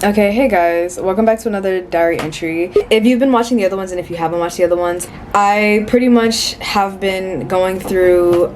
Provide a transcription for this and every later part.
Okay, hey guys, welcome back to another diary entry. If you've been watching the other ones and if you haven't watched the other ones, I pretty much have been going through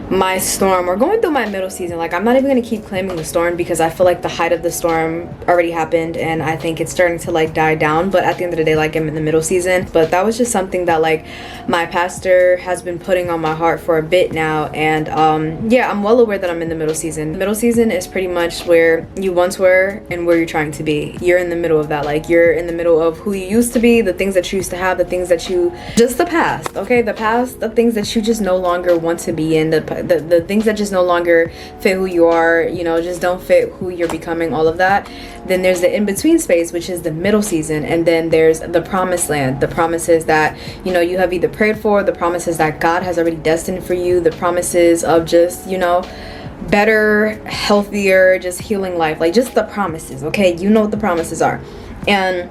my storm or going through my middle season. Like, I'm not even gonna keep claiming the storm because I feel like the height of the storm already happened and I think it's starting to like die down, but at the end of the day, like, I'm in the middle season. But that was just something that like my pastor has been putting on my heart for a bit now, and yeah, I'm well aware that I'm in the middle season. The middle season is pretty much where you once were and where you're trying to be. You're in the middle of that. Like, you're in the middle of who you used to be, the things that you used to have, the things that you just the past, okay, the past, the things that you just no longer want to be in, the things that just no longer fit who you are, you know, just don't fit who you're becoming, all of that. Then there's the in-between space, which is the middle season, and then there's the promised land, the promises that, you know, you have either prayed for, the promises that God has already destined for you, the promises of just, you know, better, healthier, just healing life, like just the promises, okay? You know what the promises are. And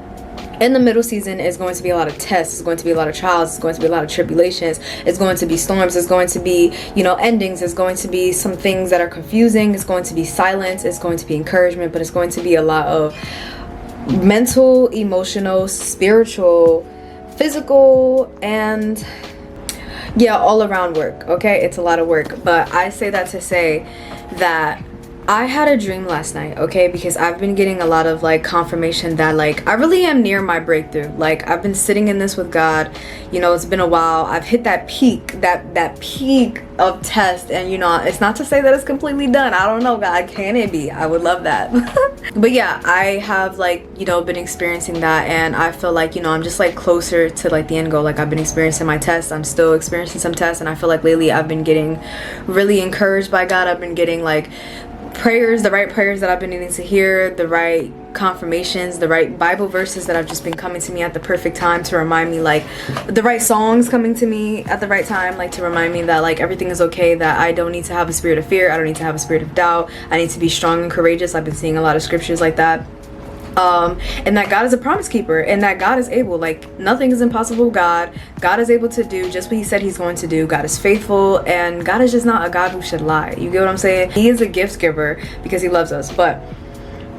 in the middle season is going to be a lot of tests, it's going to be a lot of trials, it's going to be a lot of tribulations, it's going to be storms, it's going to be, you know, endings, it's going to be some things that are confusing, it's going to be silence, it's going to be encouragement, but it's going to be a lot of mental, emotional, spiritual, physical, and yeah, all around work, okay? It's a lot of work. But I say that to say that I had a dream last night, okay? Because I've been getting a lot of like confirmation that like I really am near my breakthrough. Like, I've been sitting in this with God, you know, it's been a while. I've hit that peak, that peak of test, and you know, it's not to say that it's completely done. I don't know, God, can it be? I would love that. But yeah, I have like, you know, been experiencing that, and I feel like, you know, I'm just like closer to like the end goal. Like, I've been experiencing my tests, I'm still experiencing some tests, and I feel like lately I've been getting really encouraged by God. I've been getting like prayers, the right prayers that I've been needing to hear, the right confirmations, the right Bible verses that have just been coming to me at the perfect time to remind me, like the right songs coming to me at the right time, like to remind me that like everything is okay, that I don't need to have a spirit of fear, I don't need to have a spirit of doubt, I need to be strong and courageous. I've been seeing a lot of scriptures like that. And that God is a promise keeper, and that God is able, like nothing is impossible. God is able to do just what he said he's going to do. God is faithful, and God is just not a God who should lie. You get what I'm saying? He is a gift giver because he loves us. But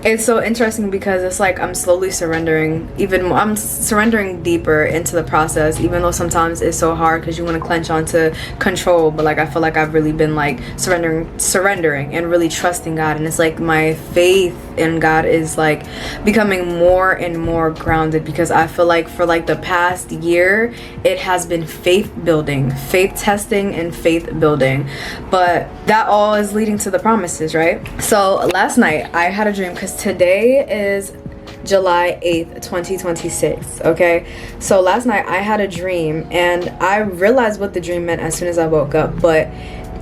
it's so interesting because it's like I'm slowly surrendering, even more. I'm surrendering deeper into the process, even though sometimes it's so hard because you want to clench onto control. But like, I feel like I've really been like surrendering and really trusting God, and it's like my faith in God is like becoming more and more grounded, because I feel like for like the past year it has been faith building, faith testing, and faith building, but that all is leading to the promises, right? So last night I had a dream, because today is July 8th, 2026, okay? So last night I had a dream, and I realized what the dream meant as soon as I woke up, but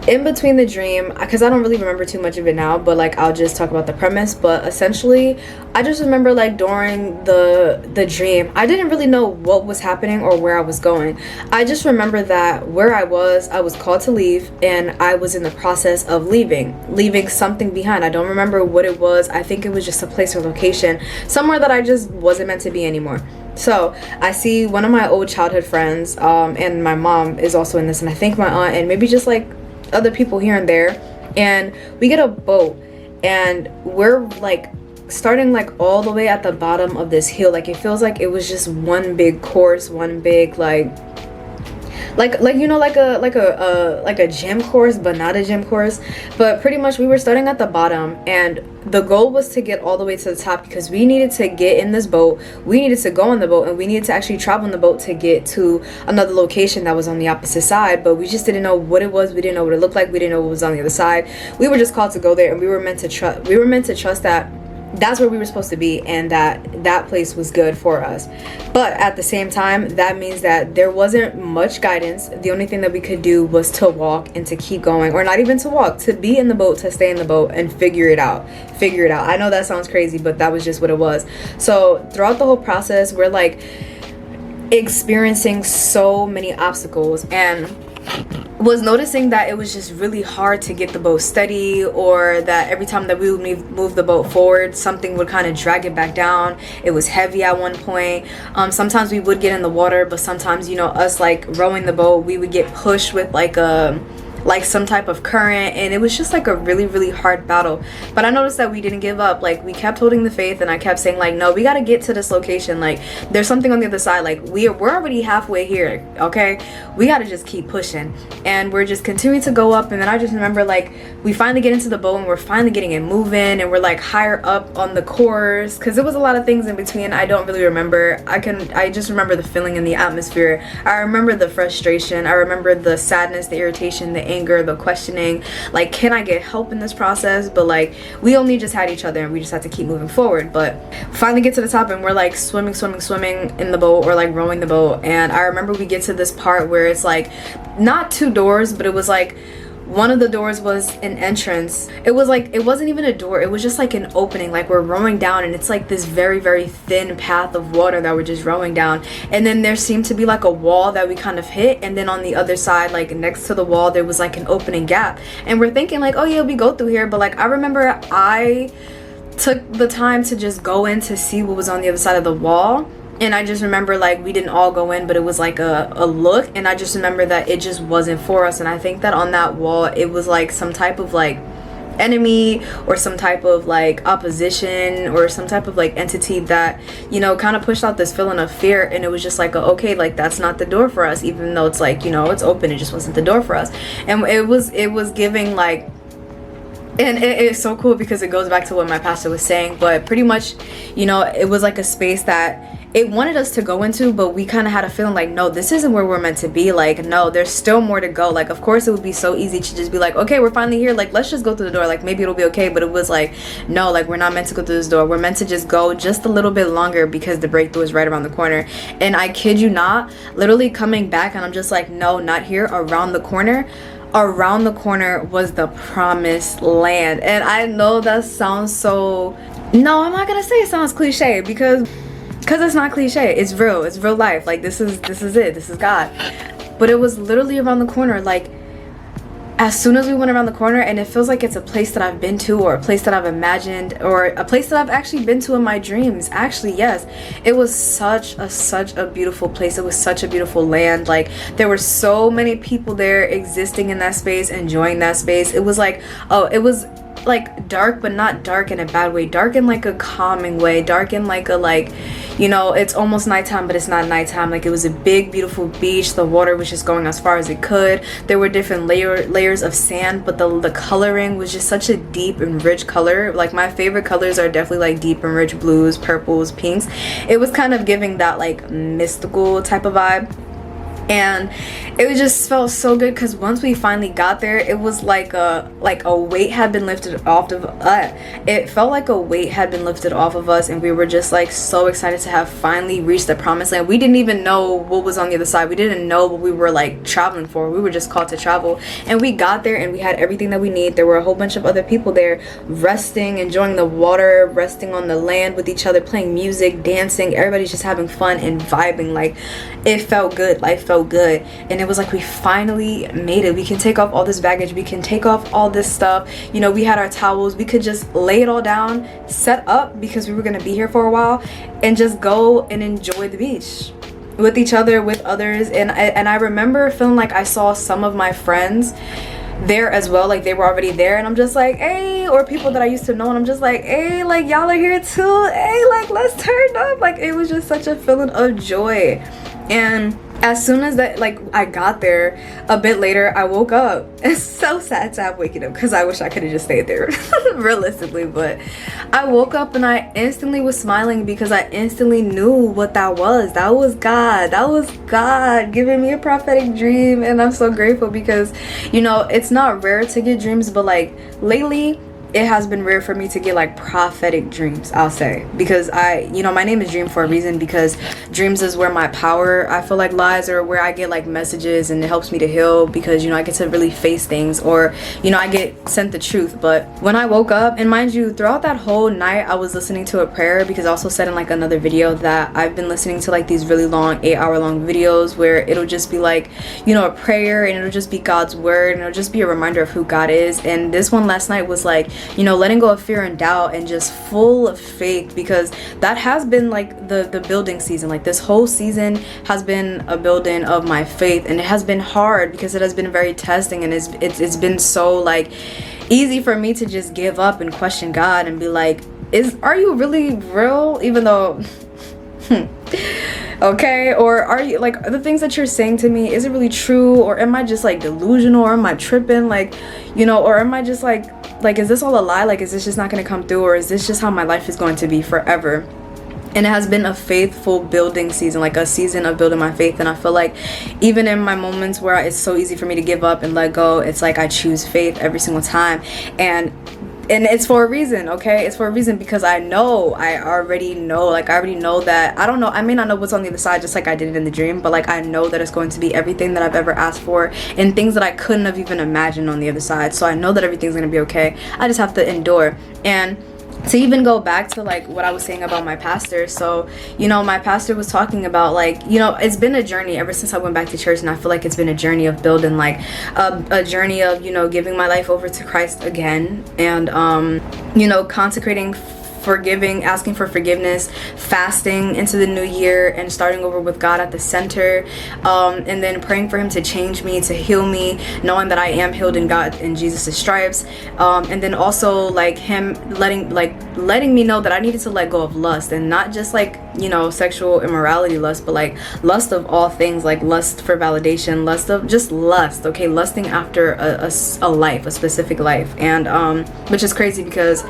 in between the dream, because I don't really remember too much of it now, but like I'll just talk about the premise. But essentially I just remember like during the dream, I didn't really know what was happening or where I was going. I just remember that where I was called to leave, and I was in the process of leaving something behind. I don't remember what it was. I think it was just a place or location, somewhere that I just wasn't meant to be anymore. So I see one of my old childhood friends, and my mom is also in this, and I think my aunt, and maybe just like other people here and there, and we get a boat, and we're like starting like all the way at the bottom of this hill. Like, it feels like it was just one big course, one big like you know, like a gym course, but not a gym course. But pretty much we were starting at the bottom, and the goal was to get all the way to the top, because we needed to get in this boat, we needed to go on the boat, and we needed to actually travel on the boat to get to another location that was on the opposite side. But we just didn't know what it was, we didn't know what it looked like, we didn't know what was on the other side. We were just called to go there, and we were meant to trust that that's where we were supposed to be, and that place was good for us. But at the same time, that means that there wasn't much guidance. The only thing that we could do was to walk and to keep going, or not even to walk, to be in the boat, to stay in the boat and figure it out. I know that sounds crazy, but that was just what it was. So throughout the whole process, we're like experiencing so many obstacles, and was noticing that it was just really hard to get the boat steady, or that every time that we would move the boat forward, something would kind of drag it back down. It was heavy at one point. Sometimes we would get in the water, but sometimes, you know, us like rowing the boat, we would get pushed with like a like some type of current, and it was just like a really, really hard battle. But I noticed that we didn't give up. Like, we kept holding the faith, and I kept saying like, no, we got to get to this location. Like, there's something on the other side. Like, we're already halfway here, okay? We got to just keep pushing. And we're just continuing to go up. And then I just remember, like, we finally get into the boat, and we're finally getting it moving, and we're like higher up on the course, because there was a lot of things in between. I don't really remember. I just remember the feeling in the atmosphere. I remember the frustration. I remember the sadness, the irritation, the anger, the questioning. Like, can I get help in this process? But like, we only just had each other, and we just had to keep moving forward. But finally get to the top, and we're like swimming in the boat, or like rowing the boat. And I remember we get to this part where it's like not two doors, but it was like one of the doors was an entrance. It was like, it wasn't even a door, it was just like an opening. Like, we're rowing down, and it's like this very, very thin path of water that we're just rowing down. And then there seemed to be like a wall that we kind of hit, and then on the other side, like next to the wall, there was like an opening gap. And we're thinking like, oh yeah, we go through here. But like, I remember I took the time to just go in to see what was on the other side of the wall. And I just remember, like, we didn't all go in, but it was like a look, and I just remember that it just wasn't for us. And I think that on that wall, it was like some type of like enemy, or some type of like opposition, or some type of like entity that, you know, kind of pushed out this feeling of fear. And it was just like, okay, like, that's not the door for us, even though it's like, you know, it's open, it just wasn't the door for us. And it was giving like, and it's so cool because it goes back to what my pastor was saying. But pretty much, you know, it was like a space that it wanted us to go into, but we kind of had a feeling like, no, this isn't where we're meant to be. Like, no, there's still more to go. Like, of course it would be so easy to just be like, okay, we're finally here, like, let's just go through the door, like maybe it'll be okay. But it was like, no, like, we're not meant to go through this door, we're meant to just go just a little bit longer, because the breakthrough is right around the corner. And I kid you not, literally coming back, and I'm just like, no, not here, around the corner. Around the corner was the promised land. And I know that sounds so, no, I'm not gonna say it sounds cliche, because it's not cliche, it's real life. Like, this is it, this is God. But it was literally around the corner. Like, as soon as we went around the corner, and it feels like it's a place that I've been to, or a place that I've imagined, or a place that I've actually been to in my dreams. Actually, yes, it was such a beautiful place. It was such a beautiful land. Like, there were so many people there existing in that space, enjoying that space. It was like, oh, it was like dark, but not dark in a bad way, dark in like a calming way, dark in like a, like, you know, it's almost nighttime, but it's not nighttime. Like, it was a big, beautiful beach. The water was just going as far as it could. There were different layers of sand, but the coloring was just such a deep and rich color. Like, my favorite colors are definitely like deep and rich blues, purples, pinks. It was kind of giving that like mystical type of vibe. And it just felt so good, because once we finally got there, it was like a weight had been lifted off of it felt like a weight had been lifted off of us, and we were just like so excited to have finally reached the promised land. We didn't even know what was on the other side. We didn't know what we were like traveling for. We were just called to travel, and we got there, and we had everything that we need. There were a whole bunch of other people there, resting, enjoying the water, resting on the land with each other, playing music, dancing. Everybody's just having fun and vibing. Like, it felt good. Life felt good. And it was like, we finally made it. We can take off all this baggage, we can take off all this stuff. You know, we had our towels, we could just lay it all down, set up, because we were going to be here for a while, and just go and enjoy the beach with each other, with others. And I remember feeling like I saw some of my friends there as well, like they were already there, and I'm just like, hey, or people that I used to know, and I'm just like, hey, like, y'all are here too, hey, like, let's turn up. Like, it was just such a feeling of joy. And as soon as that, like, I got there, a bit later, I woke up. It's so sad to have waking up, because I wish I could have just stayed there, realistically. But I woke up, and I instantly was smiling, because I instantly knew what that was. That was God. That was God giving me a prophetic dream. And I'm so grateful, because, you know, it's not rare to get dreams, but like lately, it has been rare for me to get like prophetic dreams, I'll say, because you know, my name is Dream for a reason, because dreams is where my power, I feel like, lies, or where I get like messages, and it helps me to heal, because, you know, I get to really face things, or, you know, I get sent the truth. But when I woke up, and mind you, throughout that whole night, I was listening to a prayer, because I also said in like another video that I've been listening to like these really long 8-hour long videos where it'll just be like, you know, a prayer, and it'll just be God's word, and it'll just be a reminder of who God is. And this one last night was like, you know, letting go of fear and doubt and just full of faith, because that has been like the building season. Like this whole season has been a building of my faith, and it has been hard because it has been very testing, and it's been so like easy for me to just give up and question God and be like, are you really real? Even though okay, or are you like, the things that you're saying to me, is it really true, or am I just like delusional, or am I tripping, like, you know, or am I just like is this all a lie? Like, is this just not going to come through, or is this just how my life is going to be forever? And it has been a faithful building season, like a season of building my faith. And I feel like even in my moments where it's so easy for me to give up and let go, it's like I choose faith every single time. And it's for a reason, okay? It's for a reason, because I already know that, I don't know, I may not know what's on the other side, just like I did it in the dream, but like I know that it's going to be everything that I've ever asked for, and things that I couldn't have even imagined on the other side. So I know that everything's gonna be okay. I just have to endure. And to even go back to like what I was saying about my pastor, so you know, my pastor was talking about, like, you know, it's been a journey ever since I went back to church, and I feel like it's been a journey of building, like a journey of, you know, giving my life over to Christ again, and you know, consecrating, forgiving, asking for forgiveness, fasting into the new year, and starting over with God at the center, and then praying for him to change me, to heal me, knowing that I am healed in God, in Jesus' stripes, and then also like him letting me know that I needed to let go of lust, and not just like, you know, sexual immorality lust, but like lust of all things, like lust for validation, lust of just lust, okay, lusting after a life, a specific life. And which is crazy, because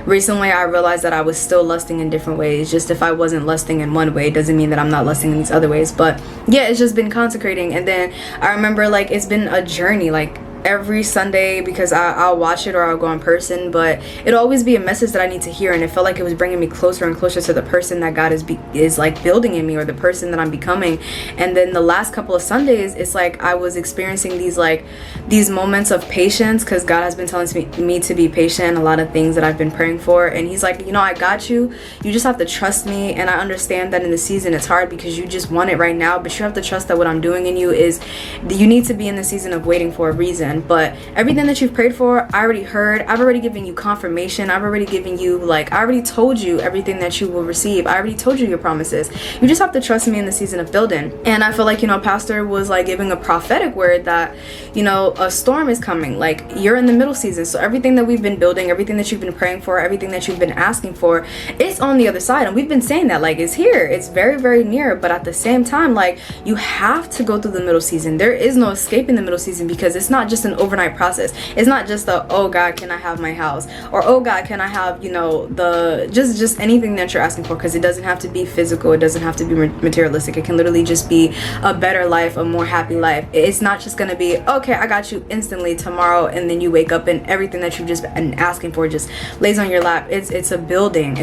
recently I realized that I was still lusting in different ways. Just if I wasn't lusting in one way, doesn't mean that I'm not lusting in these other ways. But yeah, it's just been consecrating. And then I remember, like, it's been a journey, like every Sunday, because I'll watch it or I'll go in person, but it'll always be a message that I need to hear, and it felt like it was bringing me closer and closer to the person that God is like building in me, or the person that I'm becoming. And then the last couple of Sundays, it's like I was experiencing these moments of patience, because God has been telling me to be patient, a lot of things that I've been praying for, and he's like, you know, I got you, you just have to trust me. And I understand that in the season it's hard because you just want it right now, but you have to trust that what I'm doing in you is, you need to be in the season of waiting for a reason. But everything that you've prayed for, I already heard. I've already given you confirmation. I've already given you, like, I already told you everything that you will receive. I already told you your promises. You just have to trust me in the season of building. And I feel like, you know, pastor was like giving a prophetic word that, you know, a storm is coming. Like, you're in the middle season, so everything that we've been building, everything that you've been praying for, everything that you've been asking for, it's on the other side. And we've been saying that, like, it's here, it's very, very near. But at the same time, like, you have to go through the middle season. There is no escaping the middle season, because it's not just an overnight process. It's not just the, oh God, can I have my house, or oh God, can I have, you know, the just anything that you're asking for, because it doesn't have to be physical, it doesn't have to be materialistic. It can literally just be a better life, a more happy life. It's not just gonna be, okay, I got you instantly tomorrow, and then you wake up and everything that you've just been asking for just lays on your lap. It's a building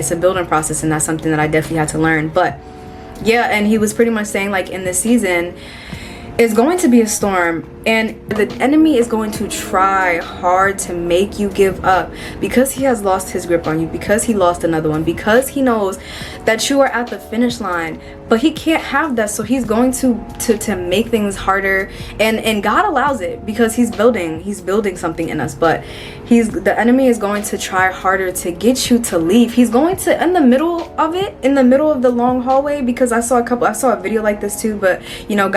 process, and that's something that I definitely had to learn. But yeah, and he was pretty much saying, like, in this season is going to be a storm, and the enemy is going to try hard to make you give up, because he has lost his grip on you, because he lost another one, because he knows that you are at the finish line. But he can't have that, so he's going to make things harder, and God allows it, because he's building something in us. But the enemy is going to try harder to get you to leave. He's going to, in the middle of the long hallway, because I saw a video like this too, but you know,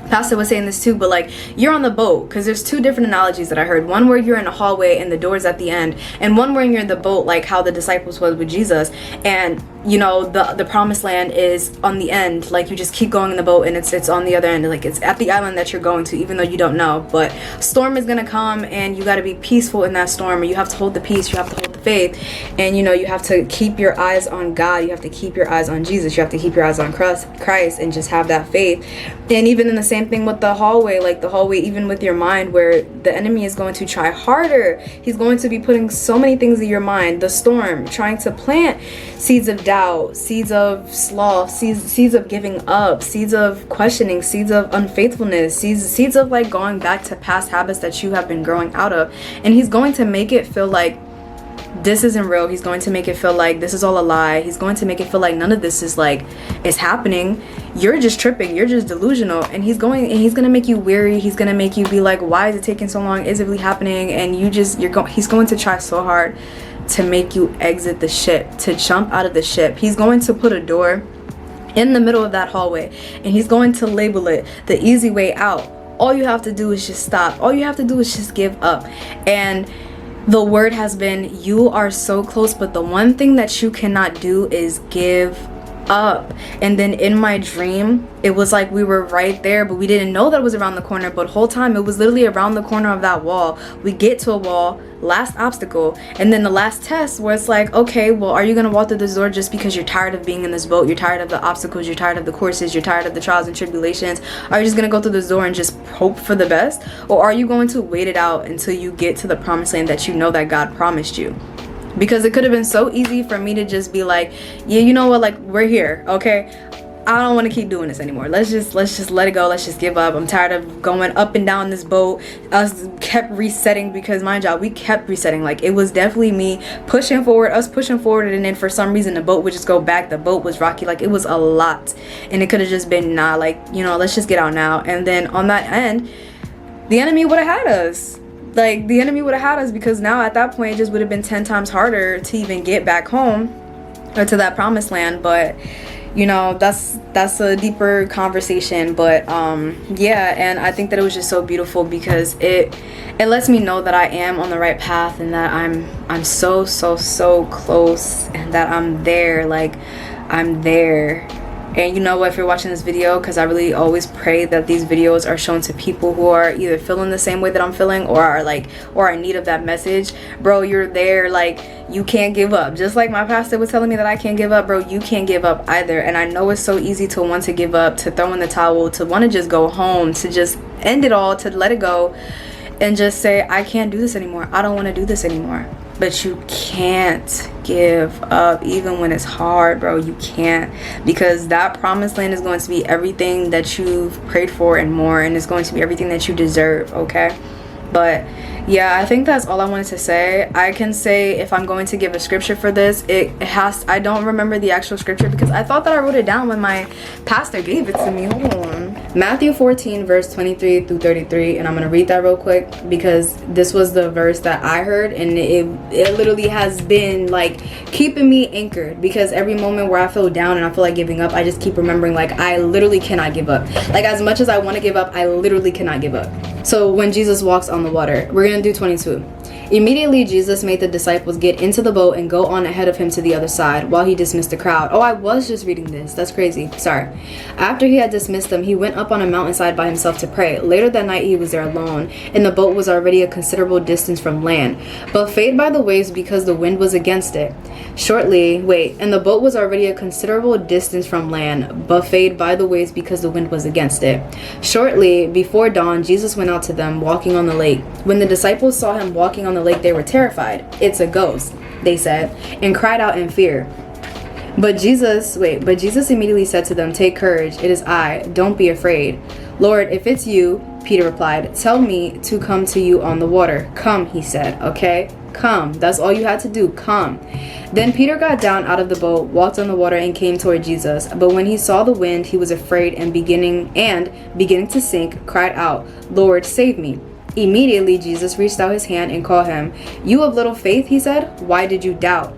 pastor was saying this too, but like, you're on the boat, because there's two different analogies that I heard. One where you're in a hallway and the door's at the end, and one where you're in the boat, like how the disciples was with Jesus, and you know, the promised land is on the end. Like, you just keep going in the boat, and it's on the other end, like it's at the island that you're going to, even though you don't know. But storm is gonna come, and you got to be peaceful in that storm, and you have to hold the peace, you have to hold the faith, and you know, you have to keep your eyes on God, you have to keep your eyes on Jesus, you have to keep your eyes on Christ, and just have that faith. And even in the same thing with the hallway, even with your mind, where the enemy is going to try harder. He's going to be putting so many things in your mind, the storm, trying to plant seeds of doubt, seeds of sloth, seeds of giving up, seeds of questioning, seeds of unfaithfulness, seeds of like going back to past habits that you have been growing out of. And he's going to make it feel like this isn't real. He's going to make it feel like this is all a lie. He's going to make it feel like none of this is like is happening. You're just tripping. You're just delusional. And he's gonna make you weary. He's gonna make you be like, why is it taking so long? Is it really happening? And he's going to try so hard to make you exit the ship, to jump out of the ship. He's going to put a door in the middle of that hallway, and he's going to label it the easy way out. All you have to do is just stop. All you have to do is just give up. And the word has been, you are so close, but the one thing that you cannot do is give up. And then in my dream, it was like we were right there, but we didn't know that it was around the corner. But whole time it was literally around the corner of that wall. We get to a wall, last obstacle, and then the last test where it's like, okay, well, are you gonna walk through this door just because you're tired of being in this boat, you're tired of the obstacles, you're tired of the courses, you're tired of the trials and tribulations? Are you just gonna go through this door and just hope for the best, or are you going to wait it out until you get to the promised land that you know that God promised you? Because it could have been so easy for me to just be like, yeah, you know what, like, we're here, okay, I don't want to keep doing this anymore. Let's just let it go. Let's just give up. I'm tired of going up and down this boat. Us kept resetting, because mind y'all, we kept resetting. Like, it was definitely me pushing forward, us pushing forward, and then for some reason the boat would just go back. The boat was rocky. Like, it was a lot, and it could have just been, nah, like, you know, let's just get out now. And then on that end, the enemy would have had us. Like, the enemy would have had us, because now at that point it just would have been 10 times harder to even get back home or to that promised land. But you know, that's a deeper conversation. But yeah, and I think that it was just so beautiful, because it lets me know that I am on the right path, and that I'm so close, and that I'm there. Like, I'm there. And you know what, if you're watching this video, because I really always pray that these videos are shown to people who are either feeling the same way that I'm feeling, or are in need of that message. Bro, you're there. Like, you can't give up. Just like my pastor was telling me that I can't give up, bro, you can't give up either. And I know it's so easy to want to give up, to throw in the towel, to want to just go home, to just end it all, to let it go and just say, I can't do this anymore. I don't want to do this anymore. But you can't give up, even when it's hard, bro. You can't, because that promised land is going to be everything that you've prayed for and more, and it's going to be everything that you deserve, okay? But yeah, I think that's all I wanted to say. I can say, if I'm going to give a scripture for this, I don't remember the actual scripture, because I thought that I wrote it down when my pastor gave it to me. Hold on. Matthew 14 verse 23 through 33, and I'm gonna read that real quick, because this was the verse that I heard, and it literally has been like keeping me anchored, because every moment where I feel down and I feel like giving up, I just keep remembering, like, I literally cannot give up. Like, as much as I want to give up, I literally cannot give up. So when Jesus walks on the water, we're gonna do 22. Immediately Jesus made the disciples get into the boat and go on ahead of him to the other side, while he dismissed the crowd. Oh, I was just reading this. That's crazy. Sorry. After he had dismissed them, he went up on a mountainside by himself to pray. Later that night he was there alone, and the boat was already a considerable distance from land, but fayed by the waves because the wind was against it. And the boat was already a considerable distance from land, but fayed by the waves because the wind was against it. Shortly before dawn, Jesus went out to them, walking on the lake. When the disciples saw him walking on the lake, they were terrified. "It's a ghost," they said, and cried out in fear. But Jesus immediately said to them, "Take courage, it is I, don't be afraid." "Lord, if it's you," Peter replied, "tell me to come to you on the water." "Come," he said. Okay, come. That's all you had to do. Come. Then Peter got down out of the boat, walked on the water, and came toward Jesus. But when he saw the wind, he was afraid, and beginning to sink, cried out, "Lord, save me." Immediately Jesus reached out his hand and called him. "You of little faith," he said, "why did you doubt?"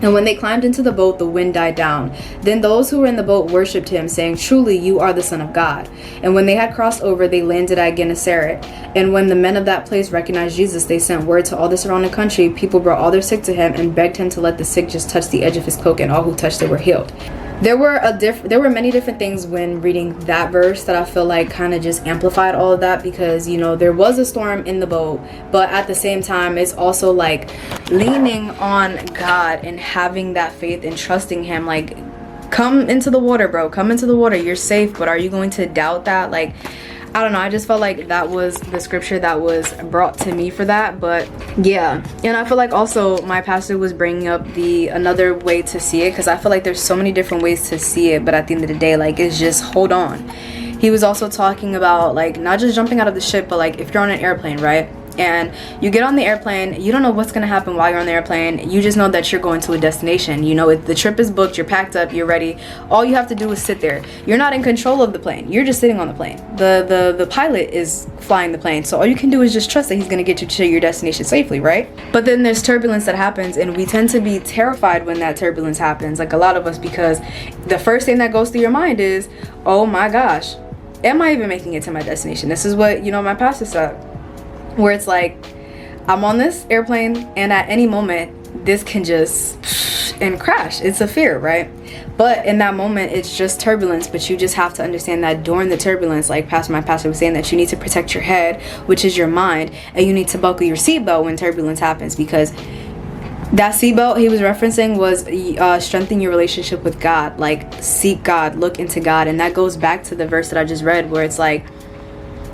And when they climbed into the boat, the wind died down. Then those who were in the boat worshipped him, saying, "Truly you are the Son of God." And when they had crossed over, they landed at Gennesaret. And when the men of that place recognized Jesus, they sent word to all the surrounding country. People brought all their sick to him and begged him to let the sick just touch the edge of his cloak, and all who touched it were healed. There were many different things when reading that verse that I feel like kind of just amplified all of that, because, you know, there was a storm in the boat, but at the same time it's also like leaning on God and having that faith and trusting him. Like, come into the water, bro, come into the water, you're safe. But are you going to doubt that? Like, I don't know, I just felt like that was the scripture that was brought to me for that. But yeah, and I feel like also my pastor was bringing up another way to see it, because I feel like there's so many different ways to see it, but at the end of the day, like, it's just hold on. He was also talking about, like, not just jumping out of the ship, but like if you're on an airplane, right, and you get on the airplane. You don't know what's gonna happen while you're on the airplane. You just know that you're going to a destination. You know, the trip is booked, you're packed up, you're ready. All you have to do is sit there. You're not in control of the plane. You're just sitting on the plane. The pilot is flying the plane, so all you can do is just trust that he's gonna get you to your destination safely, right? But then there's turbulence that happens, and we tend to be terrified when that turbulence happens, like a lot of us, because the first thing that goes through your mind is, oh my gosh, am I even making it to my destination? This is what, you know, my pastor said, where it's like, I'm on this airplane and at any moment this can just and crash. It's a fear, right? But in that moment, it's just turbulence. But you just have to understand that during the turbulence, like my pastor was saying, that you need to protect your head, which is your mind, and you need to buckle your seatbelt when turbulence happens, because that seatbelt he was referencing was strengthen your relationship with God. Like, seek God, look into God. And that goes back to the verse that I just read, where it's like,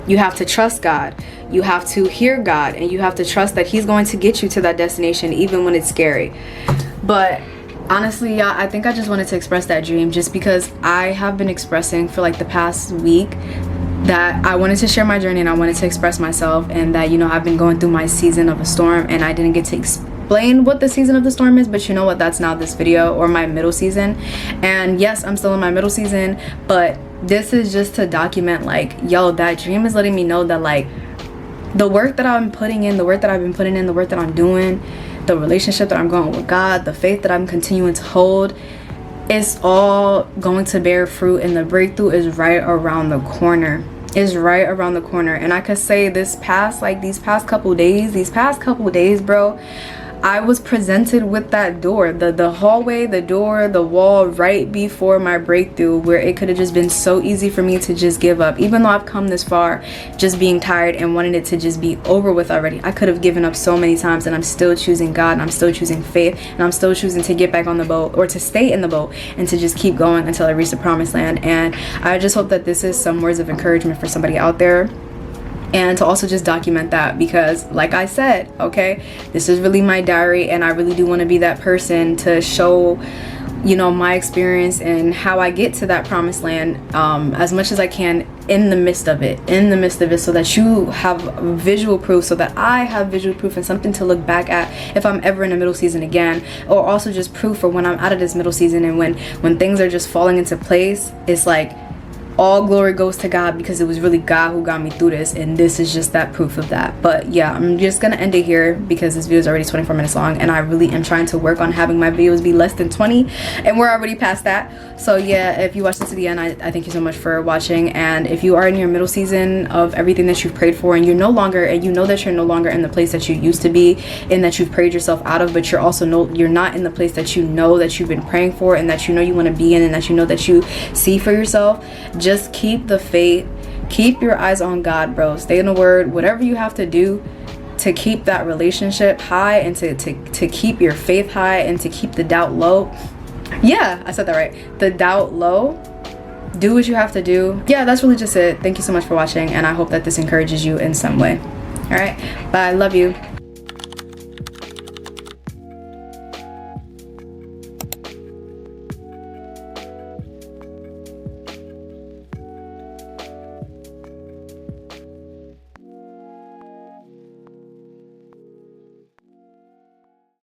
you have to trust God, you have to hear God, and you have to trust that he's going to get you to that destination even when it's scary. But honestly, yeah, I think I just wanted to express that dream, just because I have been expressing for like the past week that I wanted to share my journey, and I wanted to express myself, and that, you know, I've been going through my season of a storm, and I didn't get to explain what the season of the storm is, but you know what, that's not this video, or my middle season. And yes, I'm still in my middle season, but this is just to document, like, yo, that dream is letting me know that, like, the work that I'm putting in, the work that I've been putting in, the work that I'm doing, the relationship that I'm going with God, the faith that I'm continuing to hold, it's all going to bear fruit, and the breakthrough is right around the corner. Is right around the corner. And I could say these past couple days, bro, I was presented with that door, the hallway, the door, the wall right before my breakthrough, where it could have just been so easy for me to just give up. Even though I've come this far, just being tired and wanting it to just be over with already, I could have given up so many times, and I'm still choosing God, and I'm still choosing faith, and I'm still choosing to get back on the boat, or to stay in the boat, and to just keep going until I reach the promised land. And I just hope that this is some words of encouragement for somebody out there, and to also just document that, because like I said, okay, this is really my diary, and I really do want to be that person to show, you know, my experience and how I get to that promised land as much as I can in the midst of it, so that you have visual proof, so that I have visual proof and something to look back at if I'm ever in a middle season again, or also just proof for when I'm out of this middle season, and when things are just falling into place, it's like, all glory goes to God, because it was really God who got me through this, and this is just that proof of that. But yeah, I'm just gonna end it here, because this video is already 24 minutes long, and I really am trying to work on having my videos be less than 20, and we're already past that. So yeah, if you watched this to the end, I thank you so much for watching. And if you are in your middle season of everything that you've prayed for, and you know that you're no longer in the place that you used to be, and that you've prayed yourself out of, but you're not in the place that you know that you've been praying for, and that you know you want to be in, and that you know that you see for yourself, just keep the faith, keep your eyes on God, bro. Stay in the word, whatever you have to do to keep that relationship high, and to keep your faith high, and to keep the doubt low. Yeah, I said that right, the doubt low. Do what you have to do. Yeah, that's really just it. Thank you so much for watching, and I hope that this encourages you in some way. All right, bye, love you.